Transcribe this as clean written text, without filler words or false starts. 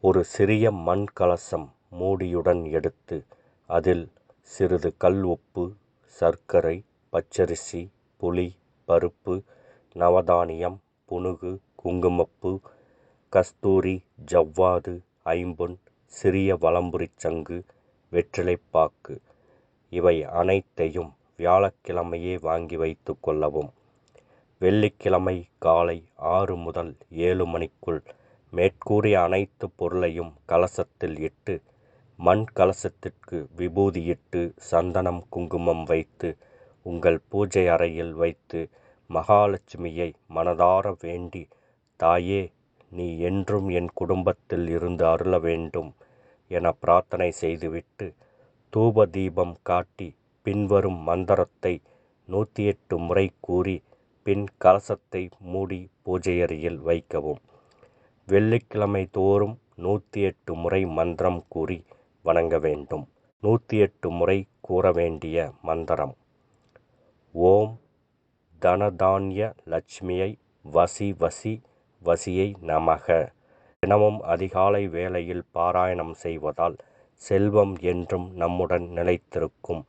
ஒரு சிறிய மண் கலசம் மூடியுடன் எடுத்து அதில் சிறிது கல் உப்பு, சர்க்கரை, பச்சரிசி, புளி, பருப்பு, நவதானியம், புனுகு, குங்குமப்பூ, கஸ்தூரி, ஜவ்வாது, ஐம்பொன், சிறிய வலம்புரிச் சங்கு, வெற்றிலைப்பாக்கு இவை அனைத்தையும் வியாழக்கிழமையே வாங்கி வைத்து கொள்ளவும். வெள்ளிக்கிழமை காலை 6 முதல் 7 மணிக்குள் மேற்கூறிய அனைத்து பொருளையும் கலசத்தில் இட்டு, மண் கலசத்திற்கு விபூதியிட்டு சந்தனம், குங்குமம் வைத்து உங்கள் பூஜை அறையில் வைத்து மகாலட்சுமியை மனதார வேண்டி, தாயே, நீ என்றும் என் குடும்பத்தில் இருந்து அருள வேண்டும் என பிரார்த்தனை செய்துவிட்டு, தூப தீபம் காட்டி பின்வரும் மந்திரத்தை 108 முறை கூறி பின் கலசத்தை மூடி பூஜையறையில் வைக்கவும். வெள்ளிக்கிழமை தோறும் 108 முறை மந்திரம் கூறி வணங்க வேண்டும். 108 முறை கூற வேண்டிய மந்திரம்: ஓம் தனதான்ய லட்சுமியை வசி வசி வசியை நமக. தினமும் அதிகாலை வேளையில் பாராயணம் செய்வதால் செல்வம் என்றும் நம்முடன் நிலைத்திருக்கும்.